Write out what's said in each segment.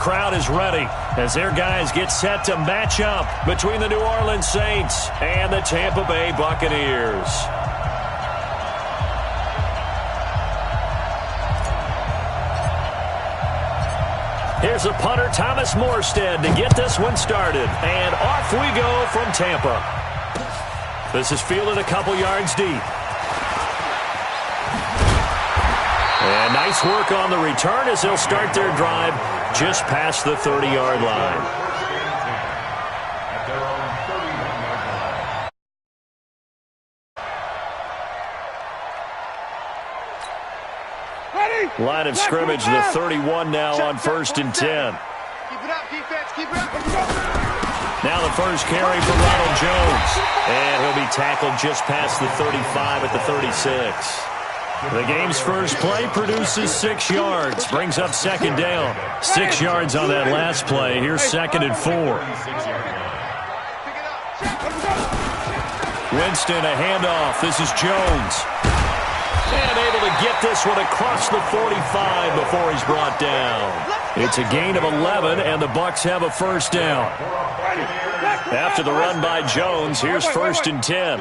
crowd is ready as their guys get set to match up between the New Orleans Saints and the Tampa Bay Buccaneers. Here's a punter, Thomas Morstead, to get this one started. And off we go from Tampa. This is fielded a couple yards deep. And nice work on the return as they'll start their drive just past the 30-yard line. Line of scrimmage, the 31 now on 1st and 10. Keep it up, defense, keep it up. Now the first carry for Ronald Jones. And he'll be tackled just past the 35 at the 36. The game's first play produces 6 yards. Brings up 2nd down. 6 yards on that last play. Here's 2nd and 4. Winston, a handoff. This is Jones. And able to get this one across the 45 before he's brought down. It's a gain of 11, and the Bucs have a first down. After the run by Jones, here's 1st and 10.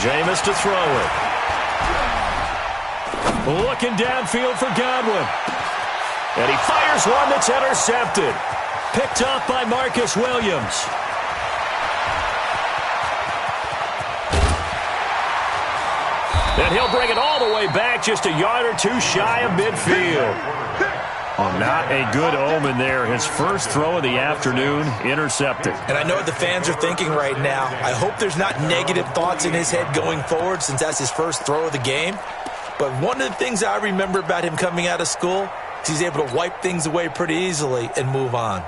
Jameis to throw it. Looking downfield for Godwin. And he fires one that's intercepted. Picked off by Marcus Williams. And he'll bring it all the way back, just a yard or two shy of midfield. Oh, not a good omen there. His first throw of the afternoon, intercepted. And I know what the fans are thinking right now. I hope there's not negative thoughts in his head going forward since that's his first throw of the game. But one of the things I remember about him coming out of school is he's able to wipe things away pretty easily and move on.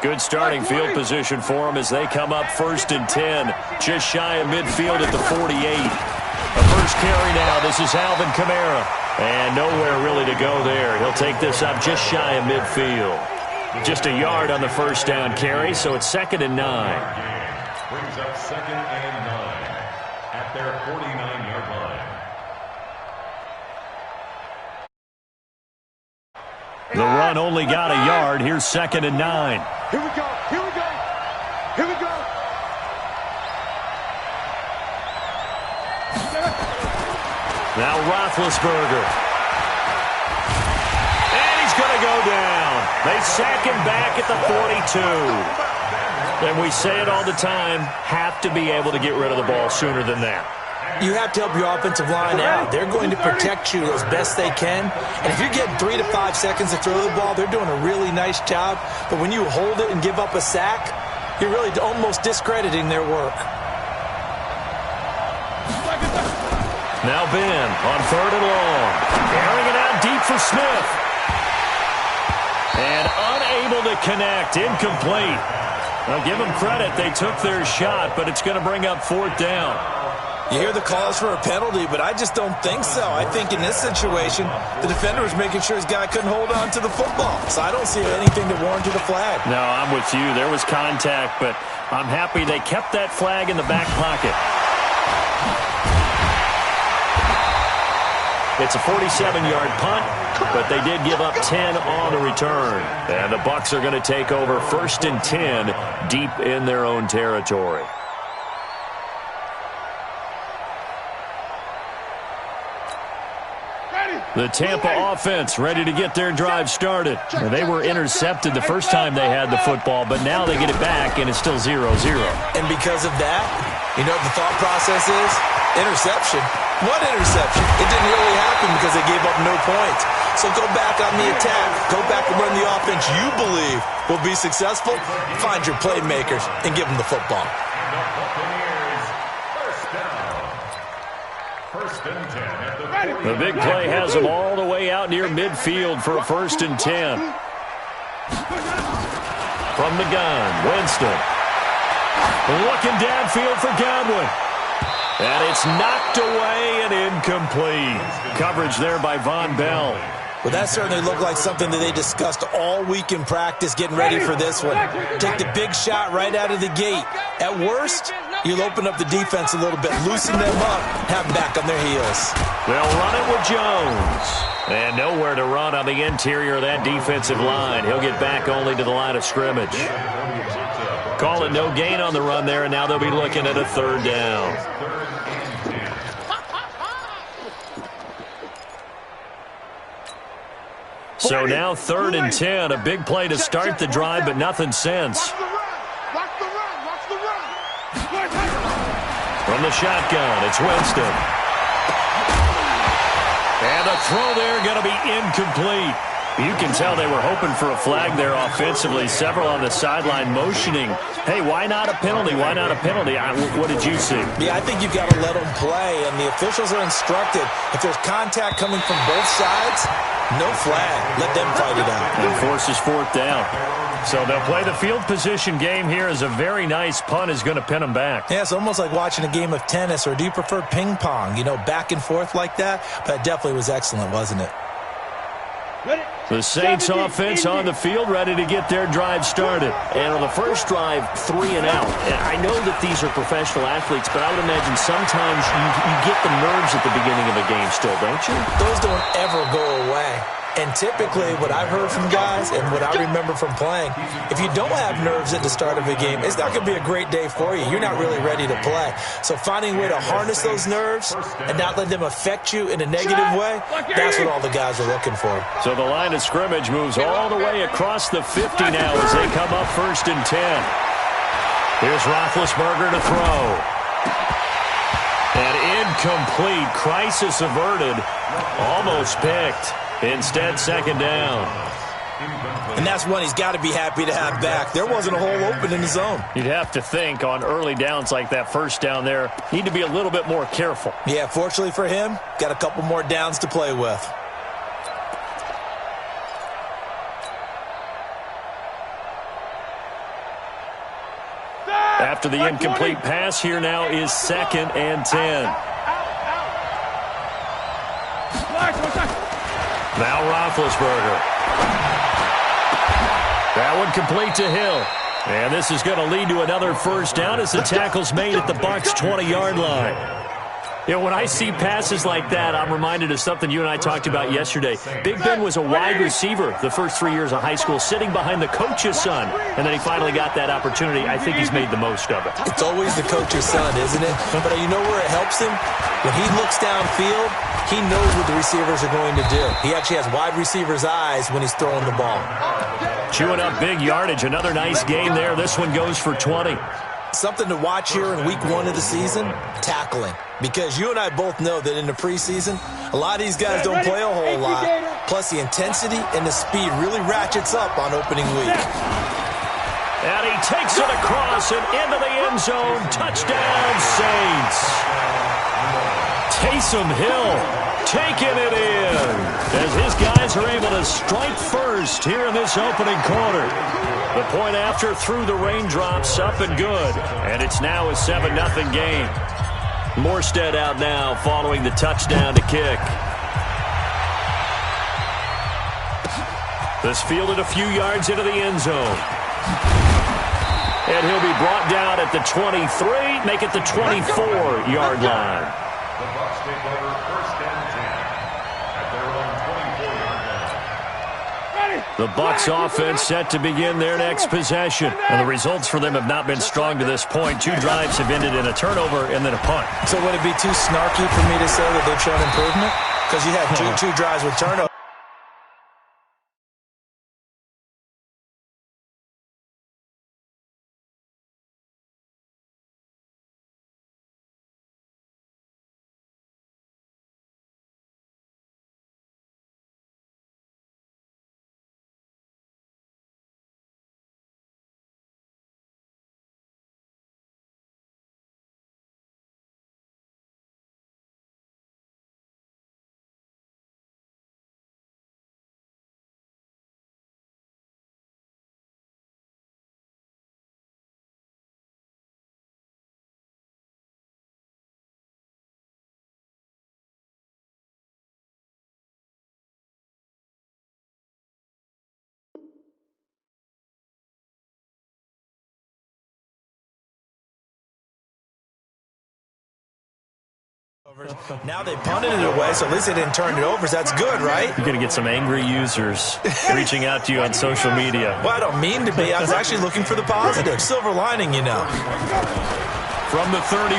Good starting field position for them as they come up 1st and 10. Just shy of midfield at the 48. The first carry now. This is Alvin Kamara. And nowhere really to go there. He'll take this up just shy of midfield. Just a yard on the first down carry, so it's 2nd and 9. Brings up 2nd and 9 at their 49-yard line. The run only got a yard. Here's 2nd and 9. Here we go, here we go, here we go. Now Roethlisberger. And he's going to go down. They sack him back at the 42. And we say it all the time, have to be able to get rid of the ball sooner than that. You have to help your offensive line out. They're going to protect you as best they can. And if you're getting 3 to 5 seconds to throw the ball, they're doing a really nice job. But when you hold it and give up a sack, you're really almost discrediting their work. Now Ben on 3rd and long. Airing it out deep for Smith. And unable to connect. Incomplete. Now give them credit. They took their shot, but it's going to bring up 4th down. You hear the calls for a penalty, but I just don't think so. I think in this situation, the defender was making sure his guy couldn't hold on to the football. So I don't see anything to warrant a flag. No, I'm with you. There was contact, but I'm happy they kept that flag in the back pocket. It's a 47-yard punt, but they did give up 10 on the return. And the Bucs are going to take over 1st and 10 deep in their own territory. The Tampa offense ready to get their drive started. And they were intercepted the first time they had the football, but now they get it back, and it's still 0-0. And because of that, you know what the thought process is? Interception. What interception? It didn't really happen because they gave up no points. So go back on the attack. Go back and run the offense you believe will be successful. Find your playmakers and give them the football. The big play has them all the way out near midfield for a 1st and 10. From the gun, Winston. Looking downfield for Godwin. And it's knocked away and incomplete. Coverage there by Von Bell. Well, that certainly looked like something that they discussed all week in practice getting ready for this one. Take the big shot right out of the gate. At worst, you'll open up the defense a little bit, loosen them up, have them back on their heels. They'll run it with Jones. And nowhere to run on the interior of that defensive line. He'll get back only to the line of scrimmage. Call it no gain on the run there, and now they'll be looking at a third down. So now 3rd and 10, a big play to start the drive, but nothing since. Watch the run. From the shotgun, it's Winston. And the throw there going to be incomplete. You can tell they were hoping for a flag there offensively. Several on the sideline motioning, hey, why not a penalty? Why not a penalty? What did you see? Yeah, I think you've got to let them play, and the officials are instructed. If there's contact coming from both sides, no flag. Let them fight it out. And forces 4th down. So they'll play the field position game here as a very nice punt is going to pin them back. Yeah, it's almost like watching a game of tennis, or do you prefer ping pong? You know, back and forth like that? But it definitely was excellent, wasn't it? The Saints offense on the field, ready to get their drive started. And on the first drive, 3 and out. I know that these are professional athletes, but I would imagine sometimes you get the nerves at the beginning of a game still, don't you? Those don't ever go away. And typically, what I've heard from guys and what I remember from playing, if you don't have nerves at the start of a game, it's not going to be a great day for you. You're not really ready to play. So finding a way to harness those nerves and not let them affect you in a negative way, that's what all the guys are looking for. So the line of scrimmage moves all the way across the 50 now as they come up 1st and 10. Here's Roethlisberger to throw. And incomplete. Crisis averted. Almost picked. Instead, 2nd down. And that's one he's got to be happy to have back. There wasn't a hole open in the zone. You'd have to think on early downs like that, first down there, need to be a little bit more careful. Yeah, fortunately for him, got a couple more downs to play with. After the incomplete pass, here now is 2nd and 10. Now Roethlisberger. That one complete to Hill. And this is going to lead to another first down as the tackle's made at the Bucs' 20-yard line. You know, when I see passes like that, I'm reminded of something you and I talked about yesterday. Big Ben was a wide receiver the first 3 years of high school, sitting behind the coach's son, and then he finally got that opportunity. I think he's made the most of it. It's always the coach's son, isn't it? But you know where it helps him? When he looks downfield, he knows what the receivers are going to do. He actually has wide receivers' eyes when he's throwing the ball. Chewing up big yardage. Another nice game there. This one goes for 20. Something to watch here in week 1 of the season, tackling. Because you and I both know that in the preseason, a lot of these guys don't play a whole lot. Plus, the intensity and the speed really ratchets up on opening week. And he takes it across and into the end zone. Touchdown, Saints. Taysom Hill taking it in as his guys are able to strike first here in this opening quarter. The point after through the raindrops, up and good. And it's now a 7-0 game. Morstead out now following the touchdown to kick. This fielded a few yards into the end zone. And he'll be brought down at the 23, make it the 24-yard line. The Bucs take over 1st and 10 at their own 24-yard line. The Bucs offense set to begin their next possession. And the results for them have not been strong to this point. 2 drives have ended in a turnover and then a punt. So would it be too snarky for me to say that they've shown improvement? Because you had two drives with turnover. Now they punted it away, so at least they didn't turn it over. So that's good, right? You're going to get some angry users reaching out to you on social media. Well, I don't mean to be. I was actually looking for the positive. Silver lining, you know. From the 31,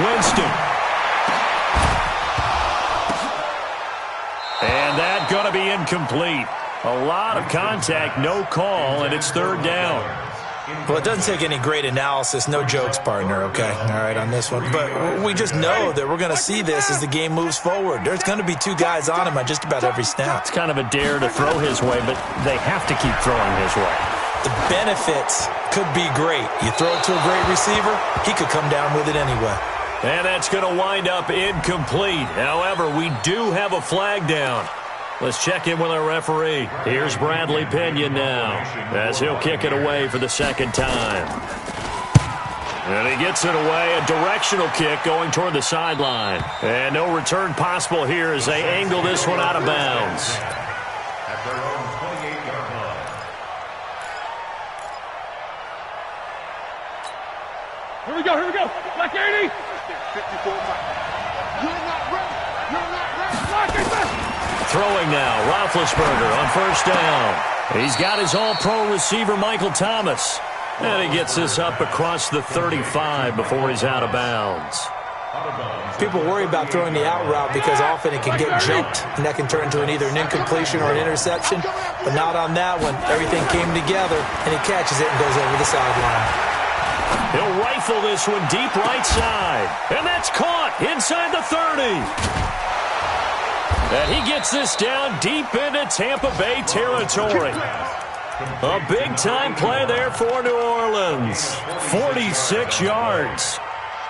Winston. And that going to be incomplete. A lot of contact, no call, and it's third down. Well, it doesn't take any great analysis. No jokes, partner, okay? All right, on this one. But we just know that we're going to see this as the game moves forward. There's going to be two guys on him on just about every snap. It's kind of a dare to throw his way, but they have to keep throwing his way. The benefits could be great. You throw it to a great receiver, he could come down with it anyway. And that's going to wind up incomplete. However, we do have a flag down. Let's check in with our referee. Here's Bradley Pinion now as he'll kick it away for the second time. And he gets it away, a directional kick going toward the sideline. And no return possible here as they angle this one out of bounds. At their own 28-yard line. Here we go. Black 80. 54. You're not ready. Black 80. Throwing now, Roethlisberger on first down. He's got his all-pro receiver, Michael Thomas. And he gets this up across the 35 before he's out of bounds. People worry about throwing the out route because often it can get jumped, and that can turn into either an incompletion or an interception. But not on that one. Everything came together, and he catches it and goes over the sideline. He'll rifle this one deep right side. And that's caught inside the 30. And he gets this down deep into Tampa Bay territory. A big-time play there for New Orleans. 46 yards.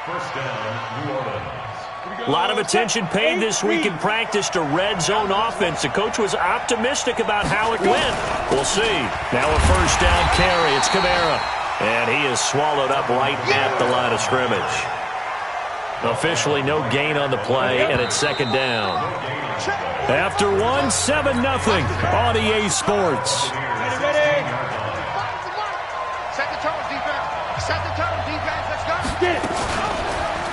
First down, New Orleans. A lot of attention paid this week in practice to red zone offense. The coach was optimistic about how it went. We'll see. Now a first down carry. It's Kamara. And he is swallowed up right at the line of scrimmage. Officially no gain on the play, and it's second down. After 7-0 on EA Sports. Ready. Set the tone, defense. Let's go.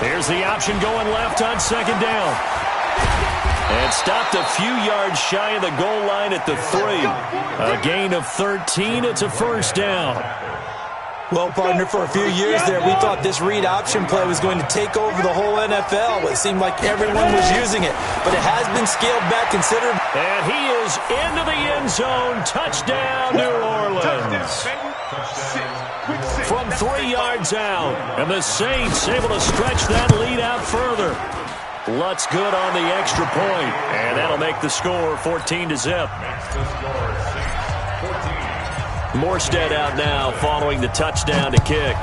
Here's the option going left on second down. And stopped a few yards shy of the goal line at the 3. A gain of 13. It's a first down. Well, partner, for a few years there, we thought this read option play was going to take over the whole NFL. It seemed like everyone was using it, but it has been scaled back considerably. And he is into the end zone. Touchdown, New Orleans. From 3 yards out, and the Saints able to stretch that lead out further. Lutz good on the extra point, and that'll make the score 14-0. Makes the score 6-14. Morstead out now following the touchdown to kick.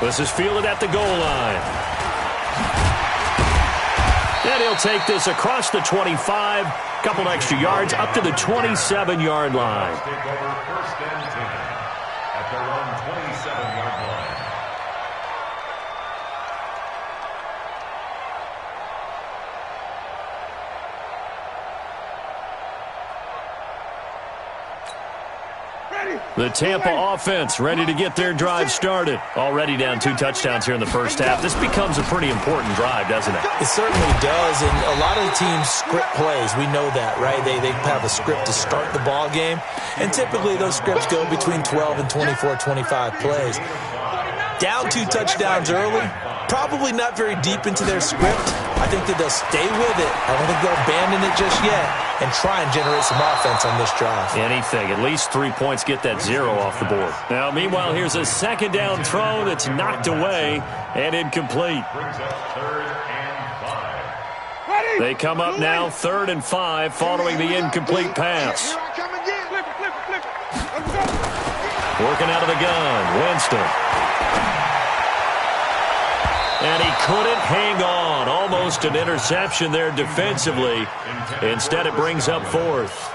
This is fielded at the goal line. And he'll take this across the 25, couple extra yards up to the 27-yard line. Take over first and 10 at their own 27-yard line. The Tampa offense ready to get their drive started. Already down 2 touchdowns here in the first half. This becomes a pretty important drive, doesn't it? It certainly does, and a lot of the teams script plays. We know that, right? They have a script to start the ball game, and typically those scripts go between 12 and 24, 25 plays. Down 2 touchdowns early, probably not very deep into their script. I think that they'll stay with it. I don't think they'll abandon it just yet and try and generate some offense on this drive. Anything. At least 3 points, get that 0 off the board. Now, meanwhile, here's a second down throw that's knocked away and incomplete. Brings up 3rd and 5. They come up now 3rd and 5 following the incomplete pass. Here I come again. Flip it. Let's go. Working out of the gun, Winston. And he couldn't hang on. Almost an interception there defensively. Instead, it brings up 4th.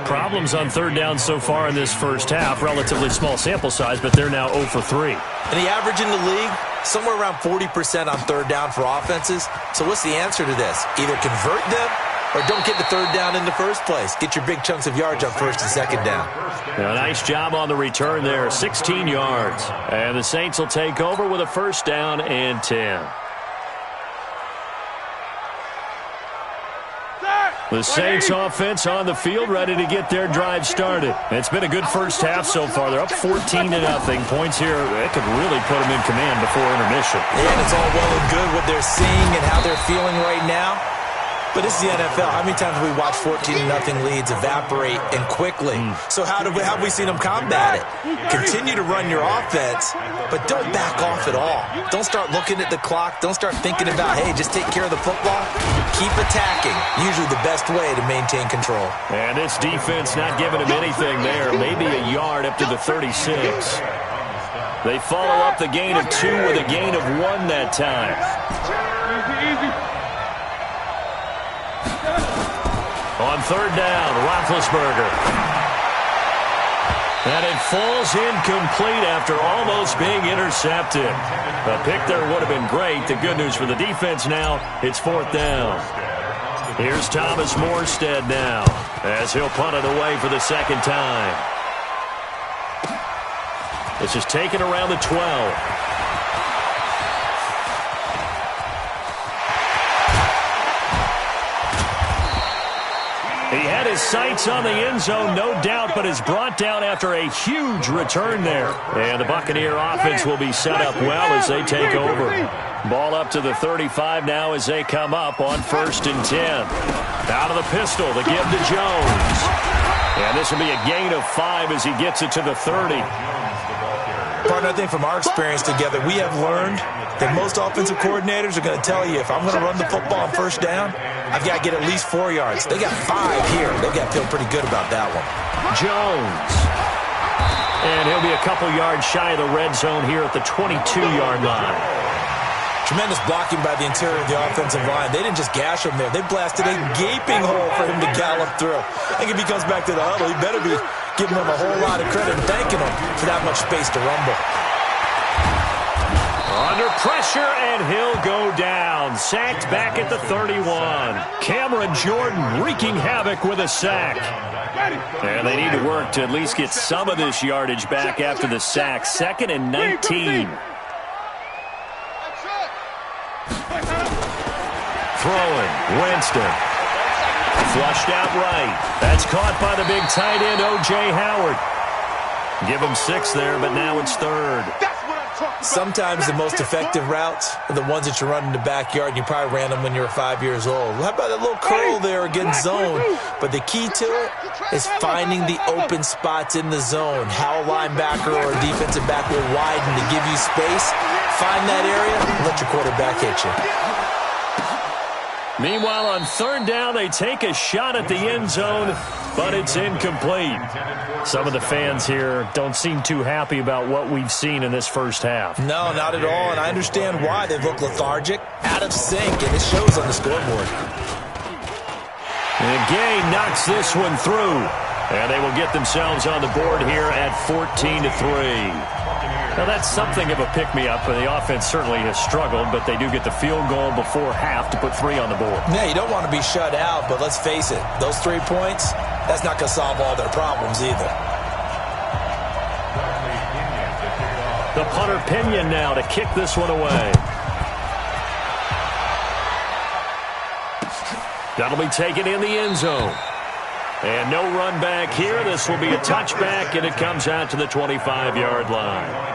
Problems on 3rd down so far in this first half. Relatively small sample size, but they're now 0 for 3. And the average in the league, somewhere around 40% on 3rd down for offenses. So what's the answer to this? Either convert them or don't get the 3rd down in the first place. Get your big chunks of yards on 1st and 2nd down. A nice job on the return there, 16 yards. And the Saints will take over with a first down and 10. The Saints offense on the field, ready to get their drive started. It's been a good first half so far. They're up 14-0. Points here, that could really put them in command before intermission. Yeah, and it's all well and good what they're seeing and how they're feeling right now. But this is the NFL. How many times have we watched 14-0 leads evaporate and quickly? So how have we seen them combat it? Continue to run your offense, but don't back off at all. Don't start looking at the clock. Don't start thinking about, hey, just take care of the football. Keep attacking. Usually the best way to maintain control. And this defense not giving him anything there. Maybe a yard up to the 36. They follow up the gain of 2 with a gain of 1 that time. Easy. On third down, Roethlisberger. And it falls incomplete after almost being intercepted. A pick there would have been great. The good news for the defense now, it's fourth down. Here's Thomas Morstead now as he'll punt it away for the second time. This is taken around the 12. He had his sights on the end zone, no doubt, but is brought down after a huge return there. And the Buccaneer offense will be set up well as they take over. Ball up to the 35 now as they come up on 1st and 10. Out of the pistol, the give to Jones. And this will be a gain of 5 as he gets it to the 30. Partner, I think from our experience together, we have learned that most offensive coordinators are going to tell you, if I'm going to run the football on first down, I've got to get at least 4 yards. They got 5 here. They've got to feel pretty good about that one. Jones. And he'll be a couple yards shy of the red zone here at the 22-yard line. Tremendous blocking by the interior of the offensive line. They didn't just gash him there. They blasted a gaping hole for him to gallop through. I think if he comes back to the huddle, he better be giving him a whole lot of credit and thanking him for that much space to rumble. Under pressure, and he'll go down. Sacked back at the 31. Cameron Jordan wreaking havoc with a sack. And they need to work to at least get some of this yardage back after the sack. 2nd and 19. Throwing, Winston. Flushed out right. That's caught by the big tight end, O.J. Howard. Give him 6 there, but now it's 3rd. Sometimes the most effective routes are the ones that you run in the backyard, and you probably ran them when you were 5 years old. How about that little curl there against zone? But the key to it is finding the open spots in the zone. How a linebacker or a defensive back will widen to give you space. Find that area and let your quarterback hit you. Meanwhile, on 3rd down, they take a shot at the end zone, but it's incomplete. Some of the fans here don't seem too happy about what we've seen in this first half. No, not at all, and I understand why. They look lethargic, out of sync, and it shows on the scoreboard. And Gay knocks this one through, and they will get themselves on the board here at 14-3. Now, that's something of a pick-me-up, and the offense certainly has struggled, but they do get the field goal before half to put 3 on the board. Yeah, you don't want to be shut out, but let's face it, those 3 points, that's not going to solve all their problems either. The punter Pinion now to kick this one away. That'll be taken in the end zone. And no run back here. This will be a touchback, and it comes out to the 25-yard line.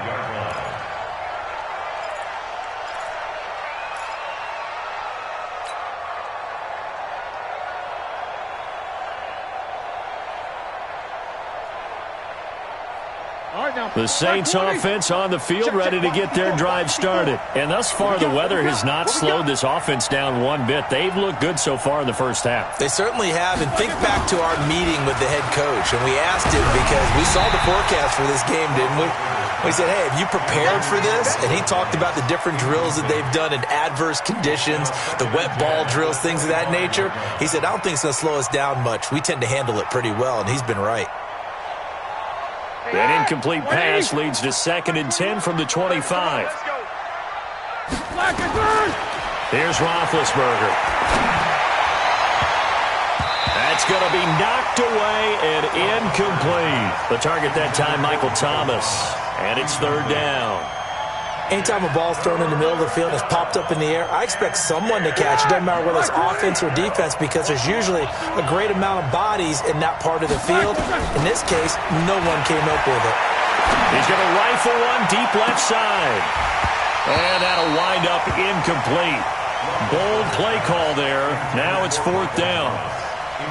The Saints offense on the field ready to get their drive started. And thus far, the weather has not slowed this offense down one bit. They've looked good so far in the first half. They certainly have. And think back to our meeting with the head coach. And we asked him because we saw the forecast for this game, didn't we? We said, hey, have you prepared for this? And he talked about the different drills that they've done in adverse conditions, the wet ball drills, things of that nature. He said, I don't think it's going to slow us down much. We tend to handle it pretty well, and he's been right. That incomplete pass leads to 2nd and 10 from the 25. Here's Roethlisberger. That's It's going to be knocked away and incomplete. The target that time, Michael Thomas. And it's third down. Anytime a ball's thrown in the middle of the field and it's popped up in the air, I expect someone to catch. It doesn't matter whether it's offense or defense because there's usually a great amount of bodies in that part of the field. In this case, no one came up with it. He's going to rifle one deep left side. And that'll wind up incomplete. Bold play call there. Now it's fourth down.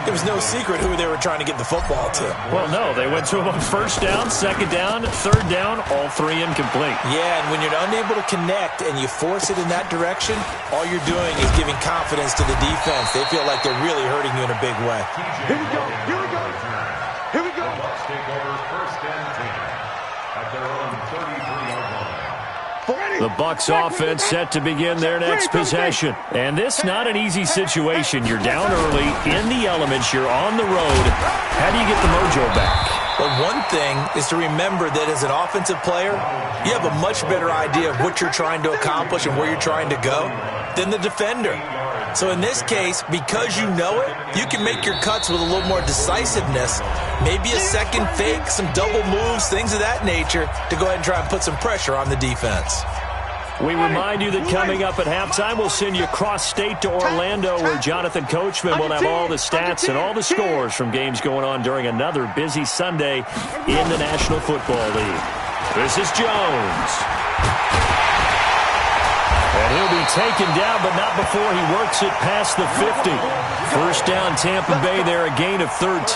It was no secret who they were trying to get the football to. Well, no. They went to him on first down, second down, third down, all three incomplete. Yeah, and when you're unable to connect and you force it in that direction, all you're doing is giving confidence to the defense. They feel like they're really hurting you in a big way. Here we go. Here we go. Here we go. The Bucs take over first and 10 at their own 33-yard line. The Bucs offense set to begin their next possession. And this not an easy situation. You're down early, in the elements, you're on the road. How do you get the mojo back? Well, one thing is to remember that as an offensive player, you have a much better idea of what you're trying to accomplish and where you're trying to go than the defender. So in this case, because you know it, you can make your cuts with a little more decisiveness, maybe a second fake, some double moves, things of that nature, to go ahead and try and put some pressure on the defense. We remind you that coming up at halftime, we'll send you cross-state to Orlando, where Jonathan Coachman will have all the stats and all the scores from games going on during another busy Sunday in the National Football League. This is Jones. And he'll be taken down, but not before he works it past the 50. First down, Tampa Bay there, a gain of 13.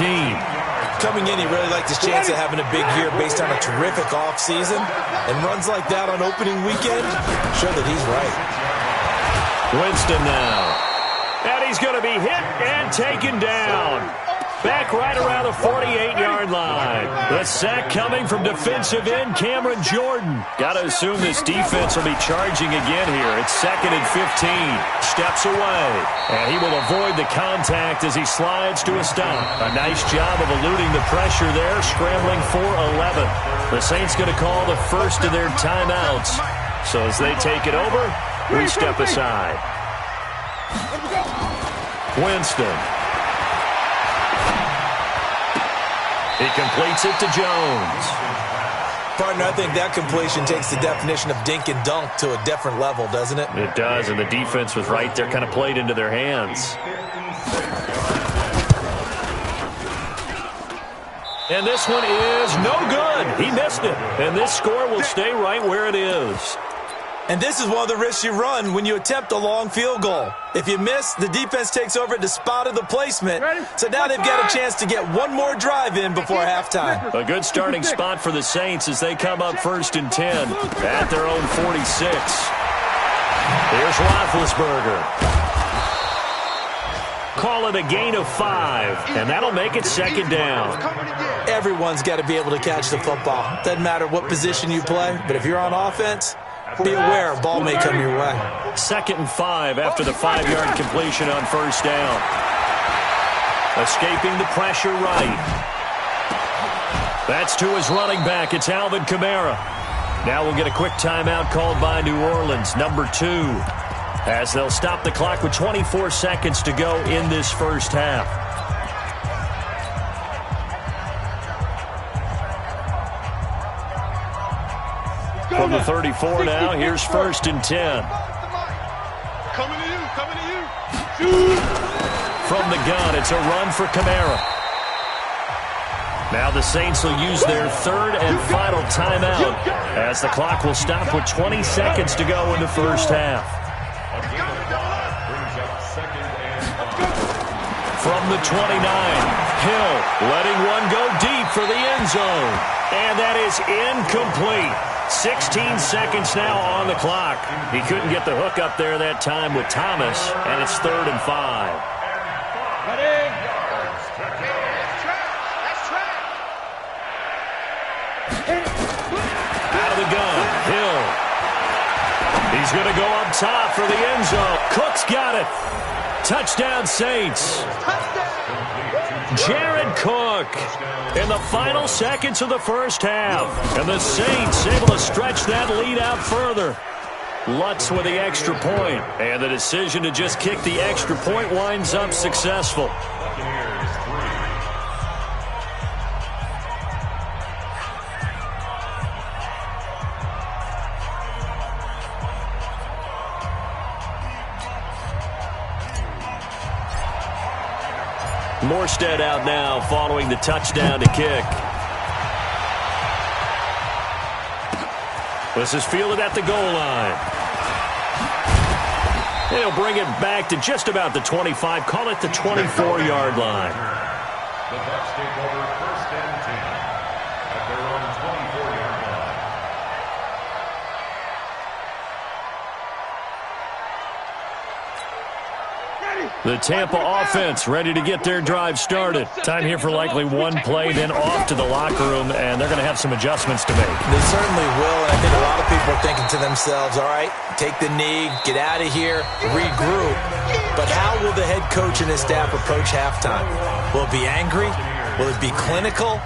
Coming in, he really liked his chance of having a big year based on a terrific offseason. And runs like that on opening weekend show that he's right. Winston now. And he's going to be hit and taken down. Back right around the 48-yard line. The sack coming from defensive end Cameron Jordan. Got to assume this defense will be charging again here. It's second and 15. Steps away. And he will avoid the contact as he slides to a stop. A nice job of eluding the pressure there, scrambling for 11. The Saints going to call the first of their timeouts. So as they take it over, we step aside. Winston. He completes it to Jones. Partner, I think that completion takes the definition of dink and dunk to a different level, doesn't it? It does, and the defense was right there, kind of played into their hands. And this one is no good. He missed it. And this score will stay right where it is. And this is one of the risks you run when you attempt a long field goal. If you miss, the defense takes over at the spot of the placement. So now they've got a chance to get one more drive in before halftime. A good starting spot for the Saints as they come up first and 10 at their own 46. Here's Roethlisberger. Call it a gain of 5, and that'll make it second down. Everyone's got to be able to catch the football. Doesn't matter what position you play, but if you're on offense, be aware a ball may come your way. Second and 5 after the 5-yard completion on first down. Escaping the pressure right. That's to his running back. It's Alvin Kamara. Now we'll get a quick timeout called by New Orleans, number 2, as they'll stop the clock with 24 seconds to go in this first half. From the 34 now, here's first and 10. Coming to you, coming to you. From the gun, it's a run for Kamara. Now the Saints will use their third and final timeout as the clock will stop with 20 seconds to go in the first half. From the 29, Hill letting one go deep for the end zone. And that is incomplete. 16 seconds now on the clock. He couldn't get the hook up there that time with Thomas, and it's third and 5. Ready? Out of the gun, Hill. He's going to go up top for the end zone. Cook's got it. Touchdown, Saints. Jared Cook in the final seconds of the first half. And the Saints able to stretch that lead out further. Lutz with the extra point. And the decision to just kick the extra point winds up successful. Morstead out now following the touchdown to kick. This is fielded at the goal line. He'll bring it back to just about the 25. Call it the 24-yard line. The Bucs take over first and 10 at their own 24-yard line. The Tampa offense ready to get their drive started. Time here for likely one play, then off to the locker room, and they're going to have some adjustments to make. They certainly will, and I think a lot of people are thinking to themselves, all right, take the knee, get out of here, regroup. But how will the head coach and his staff approach halftime? Will it be angry? Will it be clinical?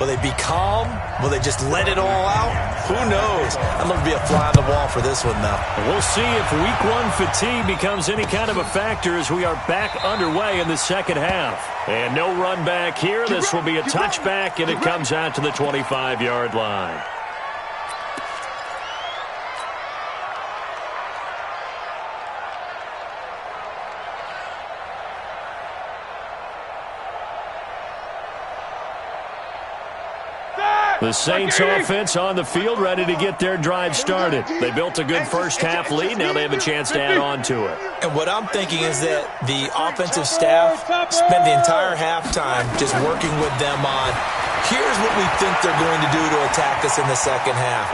Will they be calm? Will they just let it all out? Who knows? I'm going to be a fly on the wall for this one, though. We'll see if week one fatigue becomes any kind of a factor as we are back underway in the second half. And no run back here. This will be a touchback, and it comes out to the 25-yard line. The Saints offense on the field ready to get their drive started. They built a good first half lead. Now they have a chance to add on to it. And what I'm thinking is that the offensive staff spent the entire halftime just working with them on, here's what we think they're going to do to attack us in the second half.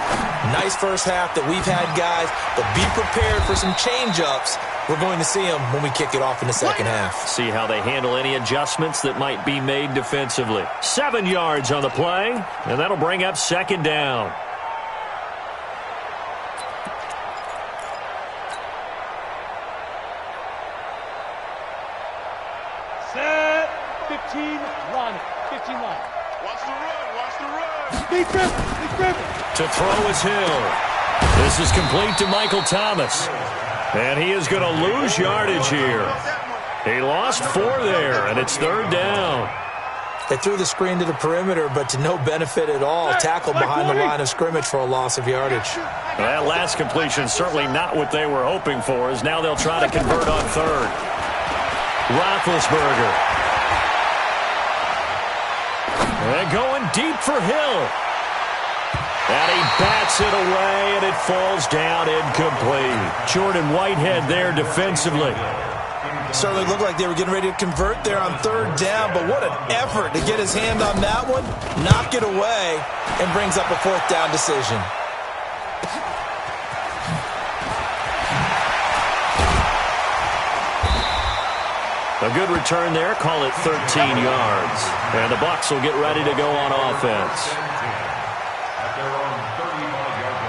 Nice first half that we've had, guys, but be prepared for some change-ups. We're going to see them when we kick it off in the second half. See how they handle any adjustments that might be made defensively. 7 yards on the play, and that'll bring up second down. Set. 15 line. 15 line. Watch the run. Watch the run. Big grip. Big grip. To throw is Hill. This is complete to Michael Thomas. And he is going to lose yardage here. He lost 4 there, and it's third down. They threw the screen to the perimeter, but to no benefit at all. Tackled behind the line of scrimmage for a loss of yardage. Well, that last completion certainly not what they were hoping for, as now they'll try to convert on third. Roethlisberger. And going deep for Hill. And he bats it away, and it falls down incomplete. Jordan Whitehead there defensively. Certainly looked like they were getting ready to convert there on third down, but what an effort to get his hand on that one, knock it away, and brings up a fourth down decision. A good return there, call it 13 yards. And the Bucs will get ready to go on offense. At their own 35-yard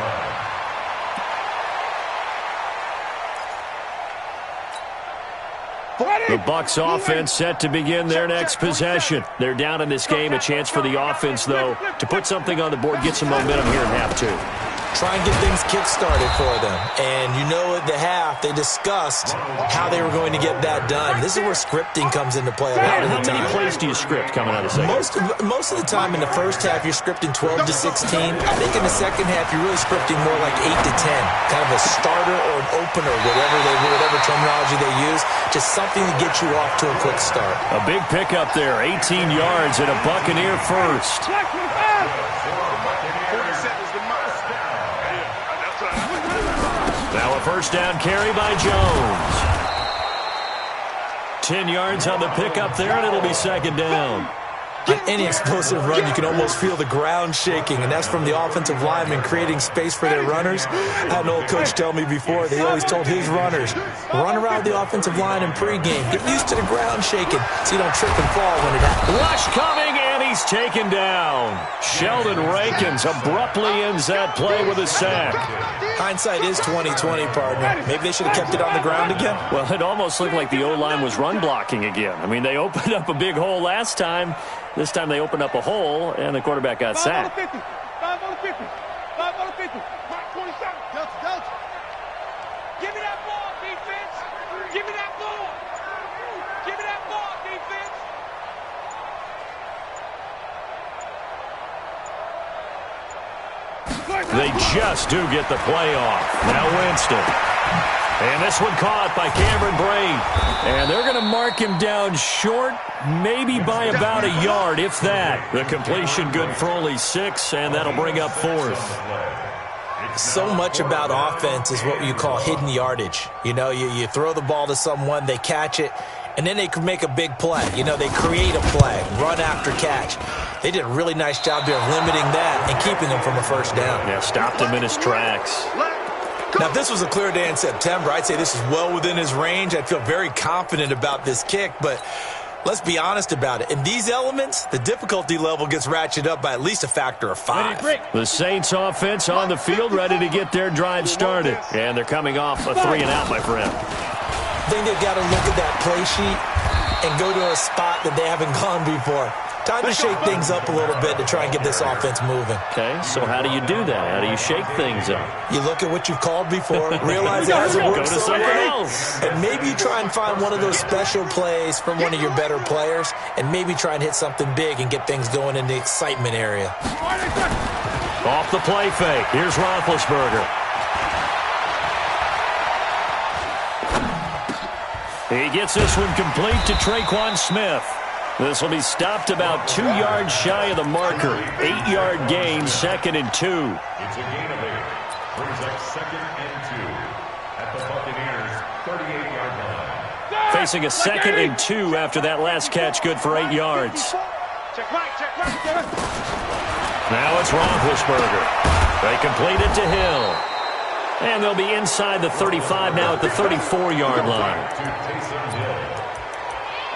line. The Bucs offense set to begin their next possession. They're down in this game. A chance for the offense, though, to put something on the board, get some momentum here in half two. Try and get things kick-started for them. And you know at the half, they discussed how they were going to get that done. This is where scripting comes into play a lot of the time. How many plays do you script coming out of the second? Most of the time in the first half, you're scripting 12 to 16. I think in the second half, you're really scripting more like 8 to 10. Kind of a starter or an opener, whatever terminology they use. Just something to get you off to a quick start. A big pickup there, 18 yards and a Buccaneer first. Now a first down carry by Jones. 10 yards on the pickup there, and it'll be second down. On any explosive run, you can almost feel the ground shaking, and that's from the offensive linemen creating space for their runners. I had an old coach tell me before, they always told his runners, run around the offensive line in pregame. Get used to the ground shaking so you don't trip and fall when it happens. Rush coming, and he's taken down. Sheldon Rankins abruptly ends that play with a sack. Hindsight is 20/20, partner. Maybe they should have kept it on the ground again. Well, it almost looked like the O-line was run blocking again. I mean, they opened up a big hole last time. This time they opened up a hole, and the quarterback got sacked. 5 on the 50. 5 on the 50. Mark 27. Delta. Give me that ball, defense. Give me that ball. Give me that ball, defense. They just do get the play off. Now Winston. And this one caught by Cameron Brate. And they're going to mark him down short, maybe by about a yard, if that. The completion good for only 6, and that'll bring up 4th. So much about offense is what you call hidden yardage. You know, you throw the ball to someone, they catch it, and then they can make a big play. You know, they create a play, run after catch. They did a really nice job there of limiting that and keeping him from a first down. Yeah, stopped him in his tracks. Now, if this was a clear day in September, I'd say this is well within his range. I'd feel very confident about this kick, but let's be honest about it. In these elements, the difficulty level gets ratcheted up by at least a factor of 5. The Saints offense on the field, ready to get their drive started. And thee coming off a 3-and-out, my friend. I think they've got to look at that play sheet and go to a spot that they haven't gone before. Time to shake things up a little bit to try and get this offense moving. Okay, so how do you do that? How do you shake things up? You look at what you've called before, realize it hasn't worked Go to something else. and maybe you try and find one of those special plays from one of your better players, and maybe try and hit something big and get things going in the excitement area. Off the play fake. Here's Roethlisberger. He gets this one complete to Traquan Smith. This will be stopped about 2 yards shy of the marker. 8-yard gain, 2nd and 2. It's a gain of 8. Brings up 2nd and 2 at the Buccaneers' 38-yard line. Facing a 2nd and 2 after that last catch, good for 8 yards. Check right, check right. Now it's Roethlisberger. They complete it to Hill. And they'll be inside the 35 now at the 34-yard line. To Taysom Hill.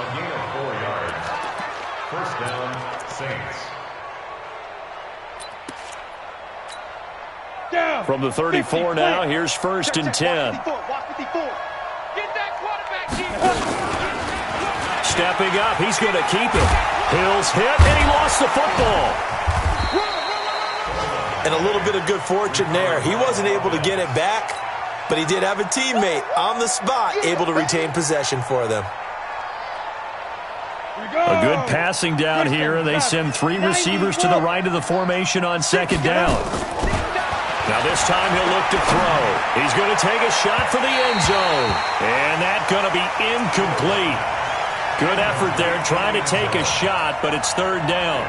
A gain of 4 yards. First down, Saints. From the 34 now, here's 1st and 10. Watch 54. Get that quarterback, defense. Stepping up, he's going to keep it. Hill's hit, and he lost the football. And a little bit of good fortune there. He wasn't able to get it back, but he did have a teammate on the spot able to retain possession for them. A good passing down here. They send 3 receivers to the right of the formation on 2nd down. Now this time he'll look to throw. He's going to take a shot for the end zone. And that's going to be incomplete. Good effort there trying to take a shot, but it's 3rd down.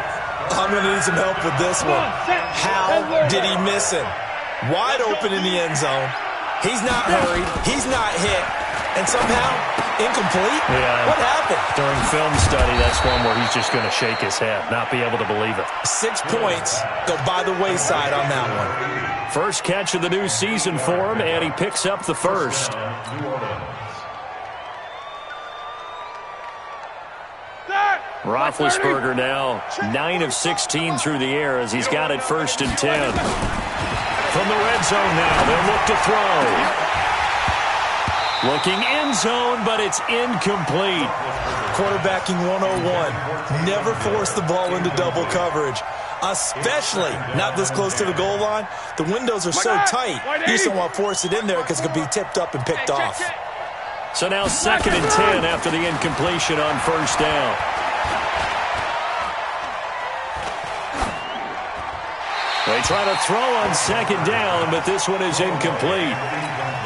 I'm going to need some help with this one. How did he miss him? Wide open in the end zone. He's not hurried. He's not hit. And somehow, incomplete? Yeah. What happened? During film study, that's one where he's just going to shake his head, not be able to believe it. 6 points go by the wayside on that one. First catch of the new season for him, and he picks up the first. Roethlisberger now 9 of 16 through the air as he's got it 1st and 10. From the red zone now, they'll look to throw. Looking end zone, but it's incomplete. Quarterbacking 101. Never force the ball into double coverage, especially not this close to the goal line. The windows are so tight, you just don't want to force it in there because it could be tipped up and picked off. So now 2nd and 10 after the incompletion on 1st down. They try to throw on 2nd down, but this one is incomplete.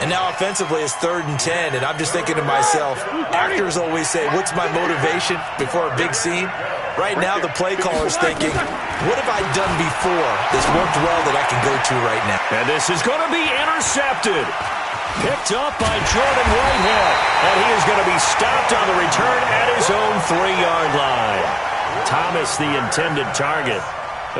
And now offensively it's 3rd and 10, and I'm just thinking to myself, actors always say, what's my motivation before a big scene? Right now the play caller's thinking, what have I done before that's worked well that I can go to right now? And this is going to be intercepted. Picked up by Jordan Whitehead. And he is going to be stopped on the return at his own 3-yard line. Thomas, the intended target.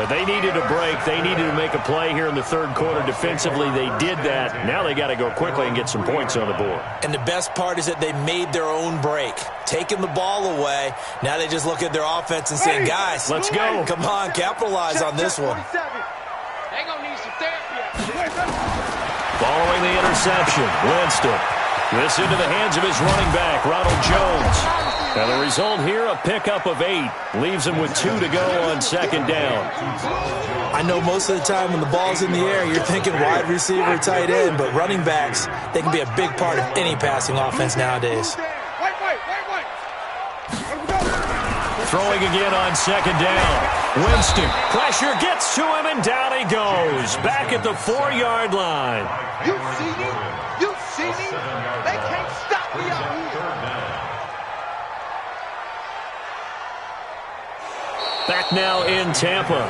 They needed a break. They needed to make a play here in the 3rd quarter. Defensively, they did that. Now they got to go quickly and get some points on the board. And the best part is that they made their own break. Taking the ball away. Now they just look at their offense and say, guys, let's go. Come on, capitalize on this one. They gonna need some therapy. Following the interception, Winston. This into the hands of his running back, Ronald Jones. And the result here, a pickup of 8. Leaves him with 2 to go on 2nd down. I know most of the time when the ball's in the air, you're thinking wide receiver, tight end, but running backs, they can be a big part of any passing offense nowadays. Throwing again on 2nd down. Winston, pressure gets to him, and down he goes. Back at the 4-yard line. You see it? You see meaning? They can't stop me out here. Third down. Back now in Tampa.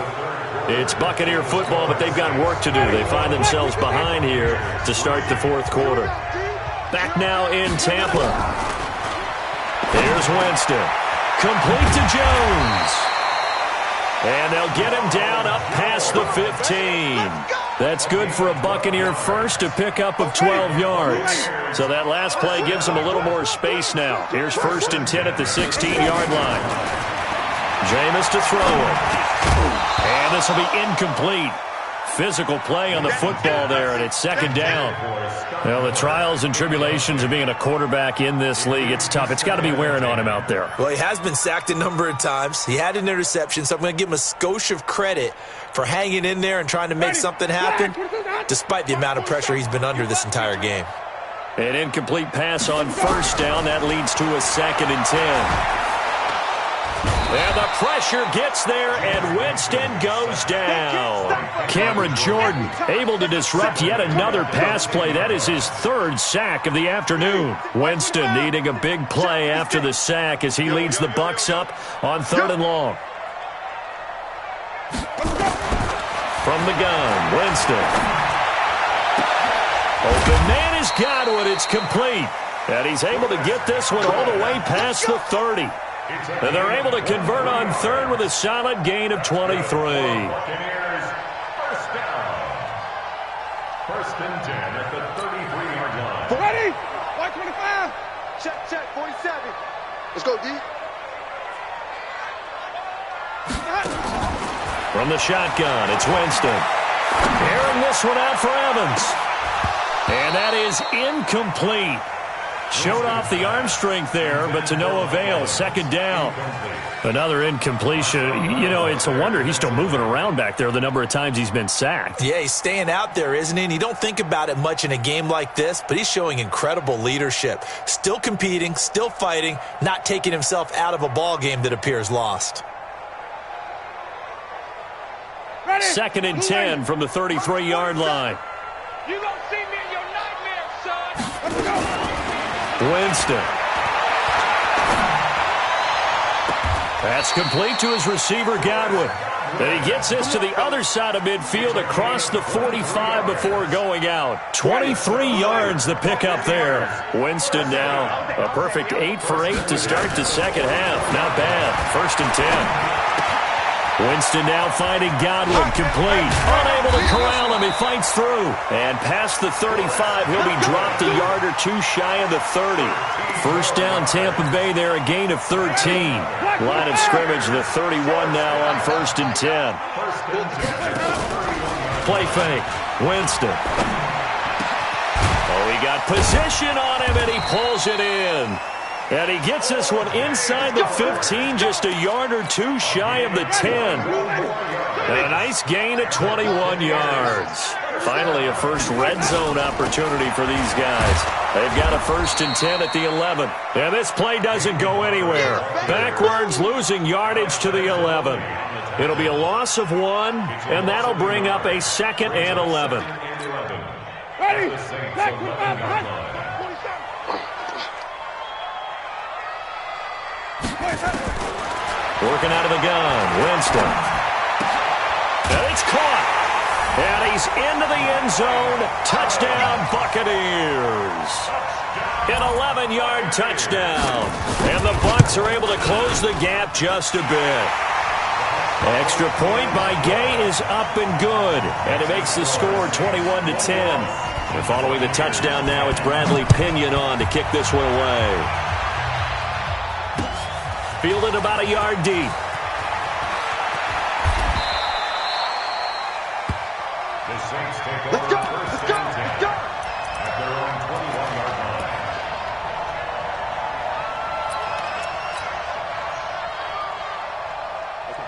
It's Buccaneer football, but they've got work to do. They find themselves behind here to start the fourth quarter. Back now in Tampa. Here's Winston. Complete to Jones. And they'll get him down up past the 15. That's good for a Buccaneer first, a pickup of 12 yards. So that last play gives them a little more space now. Here's 1st and 10 at the 16-yard line. Jameis to throw it. And this will be incomplete. Physical play on the football there, and it's 2nd down. Well, the trials and tribulations of being a quarterback in this league, it's tough. It's got to be wearing on him out there. Well, he has been sacked a number of times. He had an interception, so I'm going to give him a skosh of credit for hanging in there and trying to make something happen, despite the amount of pressure he's been under this entire game. An incomplete pass on 1st down. That leads to a 2nd and 10. And the pressure gets there, and Winston goes down. Cameron Jordan able to disrupt yet another pass play. That is his 3rd sack of the afternoon. Winston needing a big play after the sack as he leads the Bucs up on 3rd and long. From the gun, Winston. Open man is Godwin. It's complete. And he's able to get this one all the way past the 30. And they're able to convert on 3rd with a solid gain of 23. Buccaneers, 1st down. 1st and 10 at the 33-yard line. Ready? 125. Check, 47. Let's go, D. From the shotgun, it's Winston. Airing this one out for Evans. And that is incomplete. Showed off the arm strength there, but to no avail. 2nd down. Another incompletion. You know, it's a wonder he's still moving around back there the number of times he's been sacked. Yeah, he's staying out there, isn't he? And you don't think about it much in a game like this, but he's showing incredible leadership. Still competing, still fighting, not taking himself out of a ball game that appears lost. 2nd and 10 from the 33-yard line. You gonna see me in your nightmare, son. Let's go. Winston. That's complete to his receiver, Godwin. And he gets this to the other side of midfield across the 45 before going out. 23 yards the pickup there. Winston now a perfect 8 for 8 to start the 2nd half. Not bad. 1st and 10. Winston now finding Godwin, complete. Unable to corral him, he fights through. And past the 35, he'll be dropped a yard or two shy of the 30. 1st down Tampa Bay there, a gain of 13. Line of scrimmage, the 31 now on 1st and 10. Play fake, Winston. Oh, he got position on him, and he pulls it in. And he gets this one inside the 15, just a yard or two shy of the 10. And a nice gain of 21 yards. Finally, a first red zone opportunity for these guys. They've got a 1st and 10 at the 11. And this play doesn't go anywhere. Backwards, losing yardage to the 11. It'll be a loss of 1, and that'll bring up a 2nd and 11. Ready? Working out of the gun, Winston. And it's caught. And he's into the end zone. Touchdown, Buccaneers. An 11-yard touchdown. And the Bucs are able to close the gap just a bit. Extra point by Gay is up and good. And it makes the score 21-10. And following the touchdown now, it's Bradley Pinion on to kick this one away. Fielded about a yard deep. The Saints take over. Let's go! At their own 21-yard line.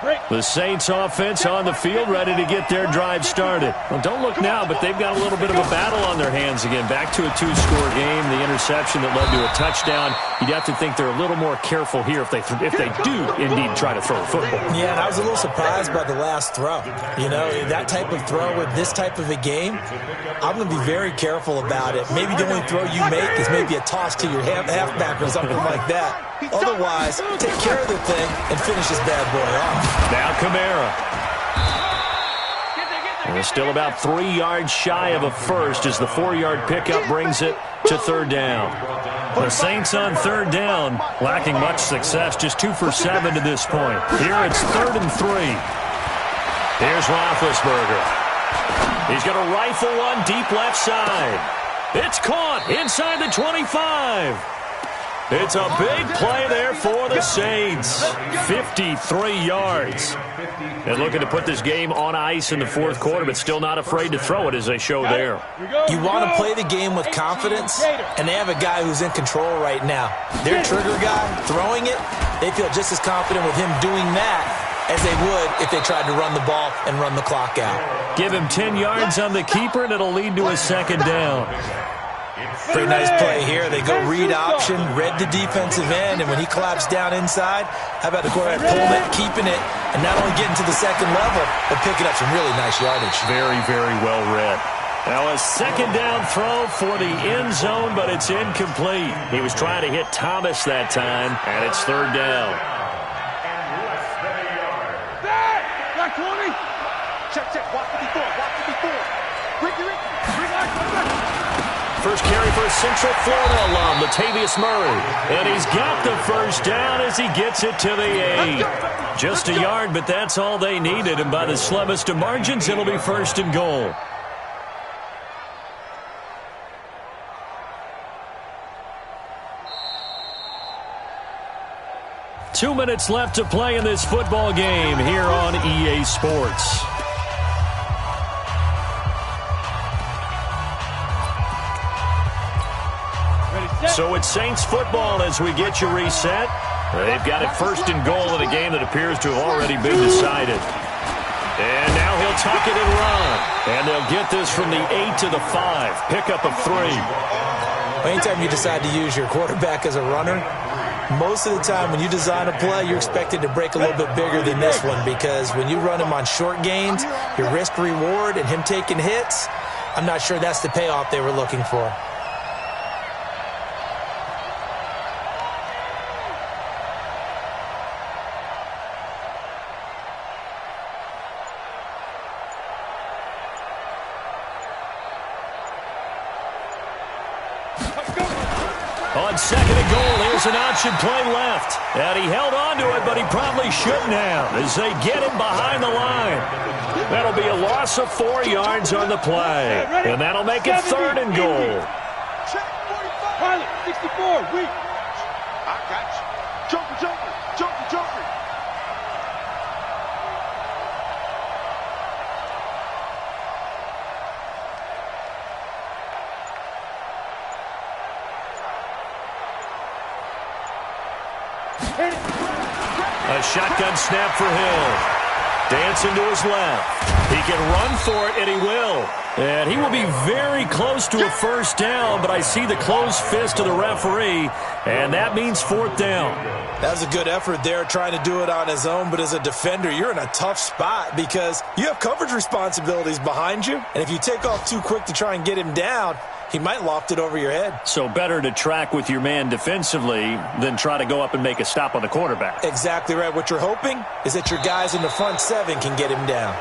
Break. The Saints offense on the field, ready to get their drive started. Well, don't look now, but they've got a little bit of a battle on their hands again. Back to a two-score game. The interception that led to a touchdown. You'd have to think they're a little more careful here if they do indeed try to throw the football. Yeah, and I was a little surprised by the last throw. You know, that type of throw with this type of a game, I'm going to be very careful about it. Maybe the only throw you make is maybe a toss to your halfback or something like that. Otherwise, take care of the thing and finish this bad boy off. Now Kamara. And still about 3 yards shy of a first as the 4-yard pickup brings it to third down. The Saints on third down, lacking much success, just 2 for 7 to this point. Here it's 3rd and 3. Here's Roethlisberger. He's going to rifle one deep left side. It's caught inside the 25. It's a big play there for the Saints. 53 yards. And looking to put this game on ice in the fourth quarter, but still not afraid to throw it as they show there. You want to play the game with confidence, and they have a guy who's in control right now. Their trigger guy, throwing it, they feel just as confident with him doing that as they would if they tried to run the ball and run the clock out. Give him 10 yards on the keeper, and it'll lead to a second down. Pretty nice play here. They go read option, read the defensive end, and when he collapsed down inside, how about the quarterback pulling it, keeping it, and not only getting to the second level, but picking up some really nice yardage. Very, very well read. Now a second down throw for the end zone, but it's incomplete. He was trying to hit Thomas that time, and it's third down. Got 20. Check. Watch 54. Ricky. First carry for Central Florida alum, Latavius Murray. And he's got the first down as he gets it to the 8. Just a yard, but that's all they needed. And by the slimmest of margins, it'll be 1st and goal. Two minutes left to play in this football game here on EA Sports. So it's Saints football as we get you reset. They've got it 1st and goal in a game that appears to have already been decided. And now he'll tuck it and run. And they'll get this from the 8 to the 5. Pickup of 3. Anytime you decide to use your quarterback as a runner, most of the time when you design a play, you're expected to break a little bit bigger than this one, because when you run him on short gains, your risk-reward and him taking hits, I'm not sure that's the payoff they were looking for. On 2nd and goal, here's an option play left. And he held on to it, but he probably shouldn't have as they get him behind the line. That'll be a loss of 4 yards on the play. And that'll make it 3rd and goal. Pilot, 64, weak. I got you. Jumper. A shotgun snap for Hill. Dancing to his left. He can run for it, and he will. And he will be very close to a first down, but I see the closed fist of the referee, and that means 4th down. That was a good effort there, trying to do it on his own, but as a defender, you're in a tough spot because you have coverage responsibilities behind you, and if you take off too quick to try and get him down, he might loft it over your head. So better to track with your man defensively than try to go up and make a stop on the quarterback. Exactly right. What you're hoping is that your guys in the front 7 can get him down.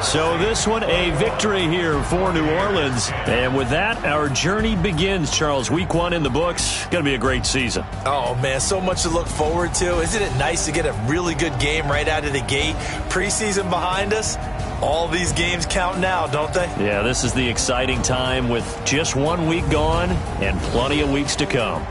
So this one, a victory here for New Orleans. And with that, our journey begins, Charles. Week 1 in the books. Going to be a great season. Oh, man, so much to look forward to. Isn't it nice to get a really good game right out of the gate? Preseason behind us. All these games count now, don't they? Yeah, this is the exciting time with just 1 week gone and plenty of weeks to come.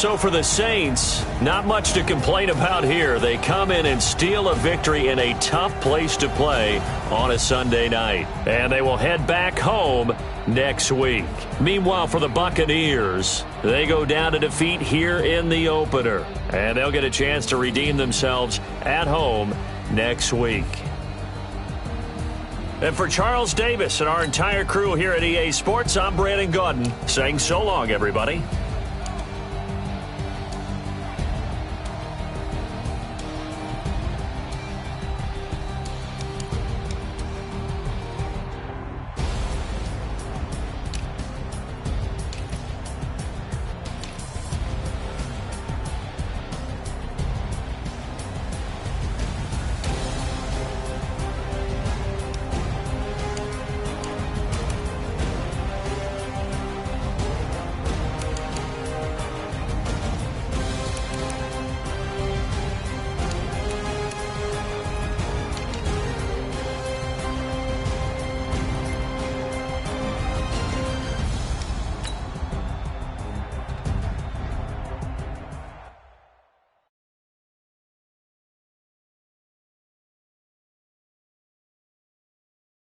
So for the Saints, not much to complain about here. They come in and steal a victory in a tough place to play on a Sunday night. And they will head back home next week. Meanwhile, for the Buccaneers, they go down to defeat here in the opener. And they'll get a chance to redeem themselves at home next week. And for Charles Davis and our entire crew here at EA Sports, I'm Brandon Gaudin saying so long, everybody.